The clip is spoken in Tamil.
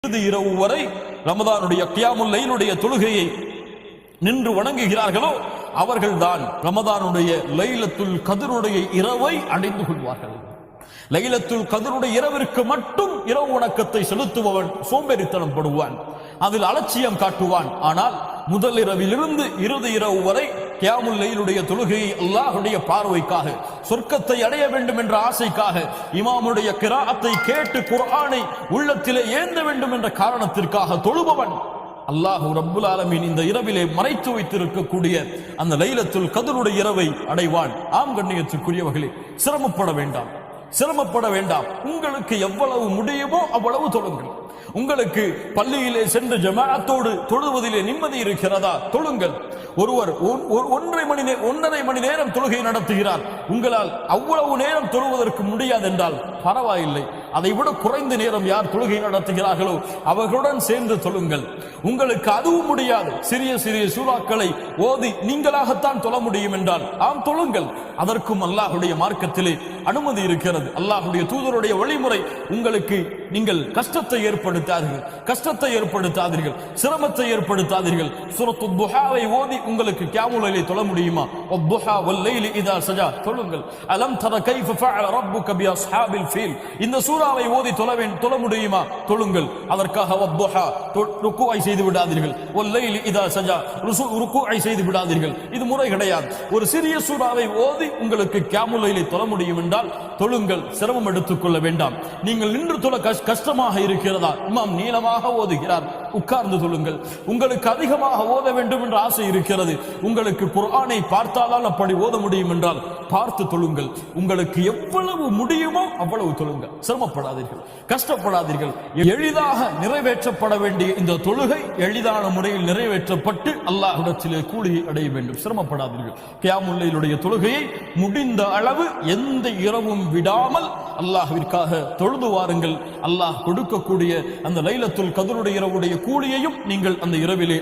இறுதி இரவு வரை ரமதானுடைய கியாமுல் லைலுடைய தொழுகையை நின்று வணங்குகிறார்களோ அவர்கள்தான் ரமதானுடைய லைலத்துல் கத்ருடைய இரவை அடைந்து கொள்வார்கள். லைலத்துல் கத்ருடைய இரவிற்கு மட்டும் இரவு வணக்கத்தை செலுத்துபவன் சோம்பேறித்தனம் படுவான், அதில் அலட்சியம் காட்டுவான். ஆனால் முதல் இரவிலிருந்து இறுதி இரவு வரை கியாமுல் லைலுடைய தொழுகையை அல்லாஹ்வுடைய பார்வைக்காக, சொர்க்கத்தை அடைய வேண்டும் என்ற ஆசைக்காக, இமாமுடைய கிராஅத்தை கேட்டு குர்ஆனை உள்ளத்திலே ஏந்த வேண்டும் என்ற காரணத்திற்காக தொழுபவன் அல்லாஹ் ரப்புல் ஆலமீன் இந்த இரவிலே மறைத்து வைத்திருக்கக்கூடிய அந்த லைலத்துல் கத்ருடைய இரவை அடைவான். ஆம் கண்ணியத்துக்குரியவர்களே, சிரமப்பட வேண்டாம், சிரமப்பட வேண்டாம். உங்களுக்கு எவ்வளவு முடியுமோ அவ்வளவு தொழுங்கள். உங்களுக்கு பள்ளியிலே சென்று ஜமாஅத்தோடு தொழுவதிலே நிம்மதி இருக்கிறதா, தொழுங்கள். ஒருவர் 1.5 மணி நேரம் தொழுகை நடத்துகிறார், உங்களால் அவ்வளவு நேரம் தொழுவதற்கு முடியாது என்றால் பரவாயில்லை, அதை விட குறைந்த நேரம் யார் தொழுகை நடத்துகிறார்களோ அவர்களுடன் சேர்ந்து தொழுங்கள். உங்களுக்கு அதுவும் முடியாது, சிறிய சிறிய சூறாக்களை ஓதி நீங்களாகத்தான் தொழ முடியும் என்றால் ஆம் தொழுங்கள். அதற்கும் அல்லாஹ்வுடைய மார்க்கத்திலே அனுமதி இருக்கிறது. அல்லாஹ்வுடைய தூதருடைய வழிமுறை. உங்களுக்கு நீங்கள் கஷ்டத்தை ஏற்படுத்தாதீர்கள், சிரமத்தை ஏற்படுத்தாதீர்கள். சூரத்துத் துஹாவை ஓதி உங்களுக்கு கியாமுல் லைலை தொழ முடியுமா? வத்துஹா வல்லைலி இதா சஜா, தொழுங்கள். அலம் தர கைஃப ஃபஅல ரப்புக பி அஸ்ஹாபில் ஃபீல், இந்த சூராவை ஓதி தொழ முடியுமா? தொழுங்கள். அதற்காக வத்துஹா ருக்குஐ செய்து விடாதீர்கள், வல்லைலி இதா சஜா ருக்குஐ செய்து விடாதீர்கள். இது முறை கிடையாது. ஒரு சிறிய சூராவை ஓதி உங்களுக்கு கியாமுல் லைலை தொழ முடியும் என்றால் தொழுங்கள், சிரமம் எடுத்துக்கொள்ள வேண்டாம். நீங்கள் நின்று தொழ கஷ்டமாக இருக்கிறதா? இமாம் நீளமாக ஓதுகிறார், உட்கார்ந்து தொழுங்கள். உங்களுக்கு அதிகமாக ஓத வேண்டும் என்ற ஆசை இருக்கிறது, உங்களுக்கு குர்ஆனை பார்த்தால் அப்படி ஓத முடியும் என்றால் பார்த்து தொழுங்கள். உங்களுக்கு எவ்வளவு முடியுமோ அவ்வளவு தொழுங்கள், சிரமப்படாதீர்கள், கஷ்டப்படாதீர்கள். எளிதாக நிறைவேற்றப்பட வேண்டிய இந்த தொழுகை எளிதான முறையில் நிறைவேற்றப்பட்டு அல்லாஹ்விடத்திலே கூலியை அடைய வேண்டும். சிரமப்படாதீர்கள். கியாமுல் லைலுடைய தொழுகையை முடிந்த அளவு எந்த இரவும் விடாமல் அல்லாஹ்விற்காக தொழுது வாருங்கள். அல்லாஹ் கொடுக்கக்கூடிய அந்த லைலத்துல் கத்ருடைய இரவுடைய கூலியையும் நீங்கள் அந்த இரவிலே